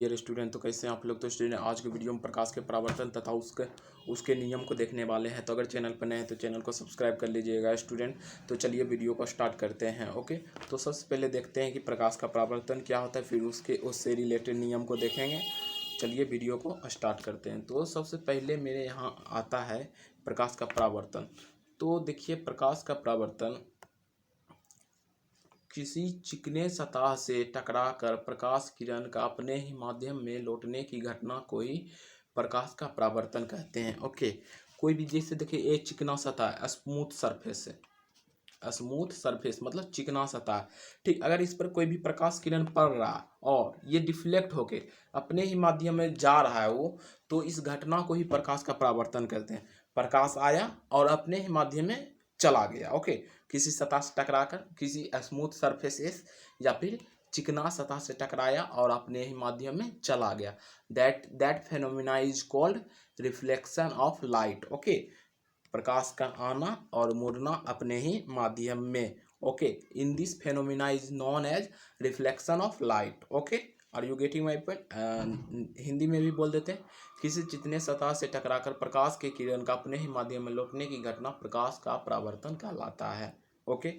Dear student, तो कैसे हैं आप लोग। तो स्टूडेंट, आज के वीडियो में प्रकाश के परावर्तन तथा उसके नियम को देखने वाले हैं। तो अगर चैनल पर नए हैं तो चैनल को सब्सक्राइब कर लीजिएगा स्टूडेंट। तो चलिए वीडियो को स्टार्ट करते हैं। ओके, तो सबसे पहले देखते हैं कि प्रकाश का परावर्तन क्या होता है, फिर उससे रिलेटेड नियम को देखेंगे। चलिए वीडियो को स्टार्ट करते हैं। तो सबसे पहले मेरे यहाँ आता है प्रकाश का परावर्तन। तो देखिए, प्रकाश का परावर्तन किसी चिकने सतह से टकराकर प्रकाश किरण का अपने ही माध्यम में लौटने की घटना को ही प्रकाश का परावर्तन कहते हैं। ओके, कोई भी, जैसे देखिए, ये चिकना सतह है, स्मूथ सरफेस है। स्मूथ सरफेस मतलब चिकना सतह। ठीक, अगर इस पर कोई भी प्रकाश किरण पड़ रहा है और ये डिफ्लेक्ट होके अपने ही माध्यम में जा रहा है वो, तो इस घटना को ही प्रकाश का परावर्तन कहते हैं। प्रकाश आया और अपने ही माध्यम में चला गया। ओके, किसी सतह से टकराकर, किसी स्मूथ सरफेसेस या फिर चिकना सतह से टकराया और अपने ही माध्यम में चला गया। That phenomena is called reflection of light. Okay, प्रकाश का आना और मुड़ना अपने ही माध्यम में। Okay, in this phenomena is known as reflection of light. Okay, are you getting my point. Hindi में भी बोल देते हैं, किसी चिकने सतह से टकराकर प्रकाश के किरण का अपने ही माध्यम में लौटने की घटना प्रकाश का परावर्तन कहलाता है। ओके,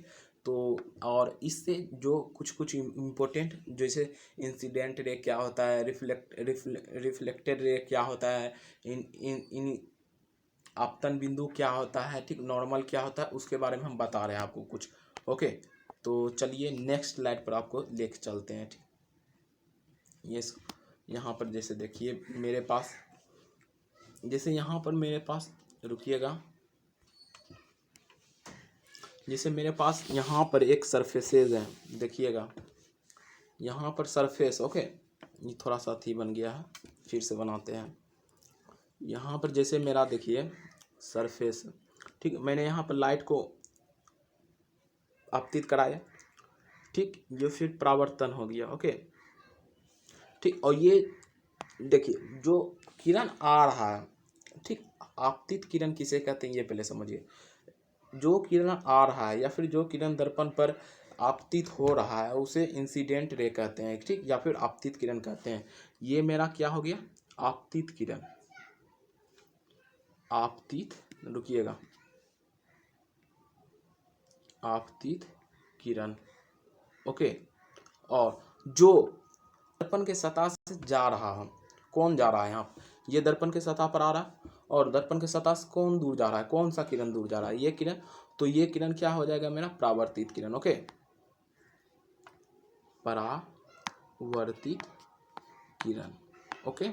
तो और इससे जो कुछ इम्पोर्टेंट, जैसे इंसिडेंट रे क्या होता है, रिफ्लेक्टेड रे क्या होता है, इन आपतन बिंदु क्या होता है, ठीक, नॉर्मल क्या होता है, उसके बारे में हम बता रहे हैं आपको कुछ। ओके, तो चलिए नेक्स्ट स्लाइड पर आपको लेके चलते हैं। ठीक, ये यहाँ पर जैसे देखिए मेरे पास, जैसे यहाँ पर मेरे पास, रुकिएगा, जैसे मेरे पास यहाँ पर एक सरफेसेज है, देखिएगा यहाँ पर सरफेस। ओके, ये थोड़ा सा थी बन गया है, फिर से बनाते हैं। यहाँ पर जैसे मेरा देखिए सरफेस, ठीक, मैंने यहाँ पर लाइट को आपतित कराया, ठीक, ये फिर परावर्तन हो गया। ओके, ठीक, और ये देखिए जो किरण आ रहा है, ठीक, आपतित किरण किसे कहते हैं ये पहले समझिए। जो किरण आ रहा है या फिर जो किरण दर्पण पर आपतित हो रहा है उसे इंसिडेंट रे कहते हैं, ठीक, या फिर आपतित किरण कहते हैं। ये मेरा क्या हो गया, आपतित किरण, आपतित, रुकिएगा, आपतित किरण। ओके, और जो दर्पण के सतह से जा रहा है, कौन जा रहा है यहाँ, ये दर्पण के सतह पर आ रहा है और दर्पण के सतह से कौन दूर जा रहा है, कौन सा किरण दूर जा रहा है, ये किरण। तो ये किरण क्या हो जाएगा मेरा, परावर्तित किरण। ओके, परावर्तित किरण। ओके,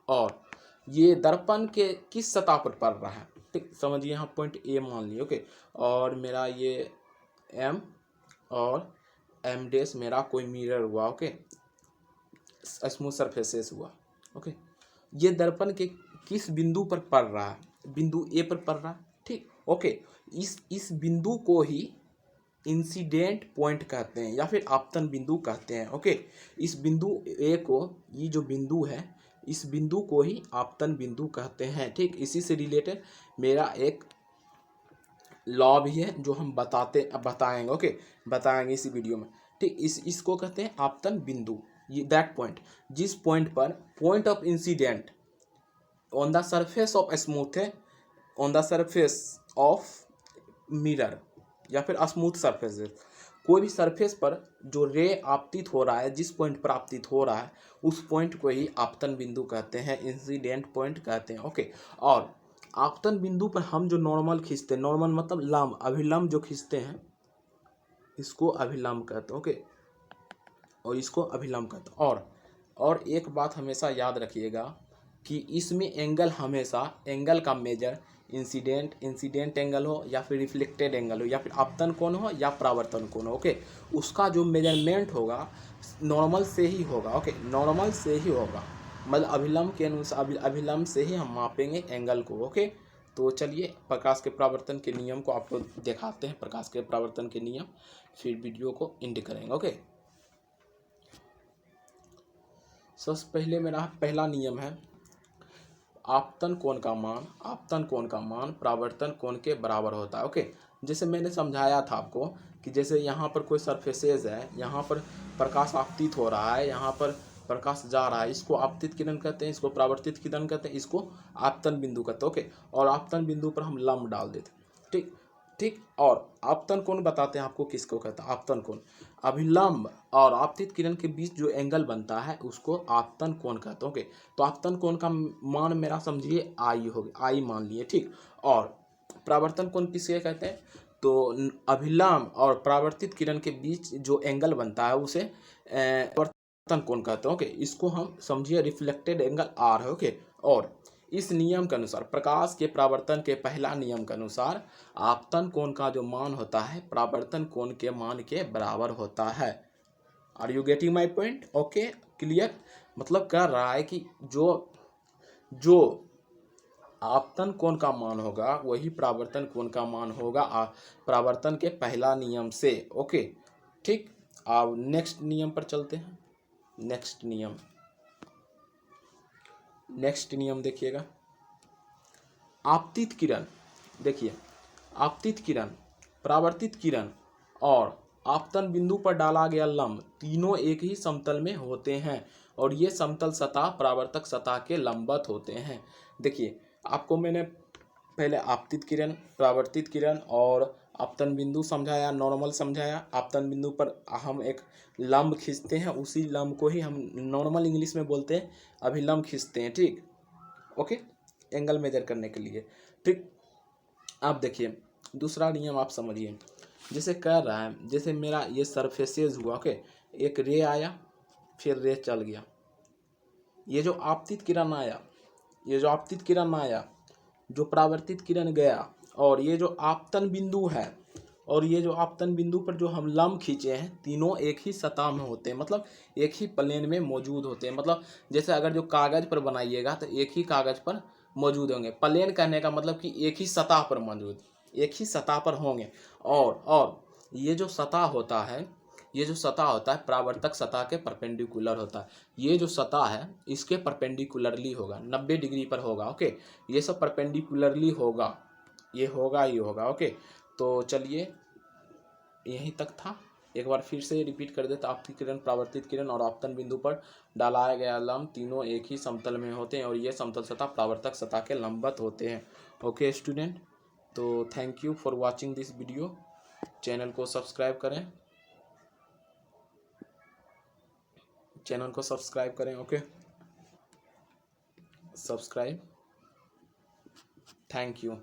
और ये दर्पण के किस सतह पर पड़ रहा है, ठीक, समझिए, यहाँ पॉइंट ए मान लिए। ओके, और मेरा ये एम और एम डैश मेरा कोई मिरर हुआ। ओके, स्मूथ सरफेसेस हुआ। ओके, ये दर्पण के किस बिंदु पर पड़ रहा है, बिंदु ए पर पड़ रहा है, ठीक। ओके, इस बिंदु को ही इंसिडेंट पॉइंट कहते हैं या फिर आपतन बिंदु कहते हैं। ओके, इस बिंदु ए को, ये जो बिंदु है, इस बिंदु को ही आपतन बिंदु कहते हैं। ठीक, इसी से रिलेटेड मेरा एक लॉ भी है जो हम बताएंगे। ओके, बताएंगे इसी वीडियो में। ठीक, इसको कहते हैं आपतन बिंदु। ये दैट पॉइंट, जिस पॉइंट पर point of incident on the surface of smooth है, on the surface of mirror या फिर स्मूथ सरफेस, कोई भी सरफेस पर जो रे आपतित हो रहा है, जिस पॉइंट पर आपतित हो रहा है, उस पॉइंट को ही आपतन बिंदु कहते हैं, इंसिडेंट पॉइंट कहते हैं। ओके, और आपतन बिंदु पर हम जो नॉर्मल खींचते हैं, नॉर्मल मतलब लंब, अभिलंब जो खींचते हैं, इसको अभिलंब कहते हैं। ओके, और इसको अभिलंब कहते हैं। और एक बात हमेशा याद रखिएगा कि इसमें एंगल, हमेशा एंगल का मेजर इंसिडेंट एंगल हो या फिर रिफ्लेक्टेड एंगल हो या फिर आपतन कोण हो या परावर्तन कोण हो। ओके, उसका जो मेजरमेंट होगा नॉर्मल से ही होगा। ओके, नॉर्मल से ही होगा, मतलब अभिलंब के अनुसार, अभिलंब से ही हम मापेंगे एंगल को। ओके, तो चलिए प्रकाश के परावर्तन के नियम को आपको दिखाते हैं, प्रकाश के परावर्तन के नियम, फिर वीडियो को एंड करेंगे। ओके, सबसे पहले मेरा पहला नियम है, आपतन कोण का मान परावर्तन कोण के बराबर होता है। ओके, जैसे मैंने समझाया था आपको कि जैसे यहाँ पर कोई सरफेसेज है, यहाँ पर प्रकाश आपतित हो रहा है, यहाँ पर प्रकाश जा रहा है, इसको आपतित किरण कहते हैं, इसको परावर्तित किरण कहते हैं, इसको आपतन बिंदु कहते हैं। ओके, और आपतन बिंदु पर हम लंब डाल देते हैं। ठीक ठीक। और आपतन कोण बताते हैं आपको किसको कहते हैं, आपतन कोण। अभिलंब और आपतित किरण के बीच जो एंगल बनता है उसको आपतन कोण कहते हैं। ओके, तो आपतन कोण का मान मेरा समझिए आई हो गया, आई मान लिए। ठीक, और परावर्तन कोण किसे कहते हैं, तो अभिलंब और परावर्तित किरण के बीच जो एंगल बनता है उसे परावर्तन कोण कहते हैं। ओके, इसको हम समझिए रिफ्लेक्टेड एंगल आर है। ओके, और इस नियम के अनुसार, प्रकाश के परावर्तन के पहला नियम के अनुसार आपतन कोण का जो मान होता है परावर्तन कोण के मान के बराबर होता है। Are you getting my point? Okay, clear. मतलब कह रहा है कि जो जो आपतन कोण का मान होगा वही परावर्तन कोण का मान होगा परावर्तन के पहला नियम से। ओके, ठीक। अब नेक्स्ट नियम पर चलते हैं। नेक्स्ट नियम देखिएगा, आपतित किरण। देखिए, आपतित किरण, परावर्तित किरण और आपतन बिंदु पर डाला गया लंब तीनों एक ही समतल में होते हैं और ये समतल सतह परावर्तक सतह के लंबवत होते हैं। देखिए, आपको मैंने पहले आपतित किरण, परावर्तित किरण और आपतन बिंदु समझाया, नॉर्मल समझाया। आपतन बिंदु पर हम एक लंब खींचते हैं, उसी लंब को ही हम नॉर्मल इंग्लिश में बोलते हैं अभिलंब खींचते हैं। ठीक, ओके, एंगल मेजर करने के लिए। ठीक, अब देखिए दूसरा नियम आप समझिए। जैसे कह रहा है, जैसे मेरा ये सरफेसेज हुआ। ओके, एक रे आया, फिर रे चल गया। ये जो आपतित किरण आया, जो परावर्तित किरण गया, और ये जो आपतन बिंदु है, और ये जो आपतन बिंदु पर जो हम लंब खींचे हैं तीनों एक ही सतह में होते हैं, मतलब एक ही प्लेन में मौजूद होते हैं। मतलब जैसे अगर जो कागज पर बनाइएगा तो एक ही कागज पर मौजूद होंगे। प्लेन कहने का मतलब कि एक ही सतह पर मौजूद, एक ही सतह पर होंगे। और ये जो सतह होता है, परावर्तक सतह के परपेंडिकुलर होता है। ये जो सतह है इसके परपेंडिकुलरली होगा, 90 डिग्री पर होगा। ओके, ये सब परपेंडिकुलरली होगा, ये होगा। ओके, तो चलिए यहीं तक था। एक बार फिर से रिपीट कर देता, आपतित किरण, परावर्तित किरण और आपतन बिंदु पर डाला गया लंब तीनों एक ही समतल में होते हैं और ये समतल सतह परावर्तक सतह के लंबवत होते हैं। ओके स्टूडेंट, तो thank you for watching this video. Channel को सब्सक्राइब करें, ओके, सब्सक्राइब। Thank you.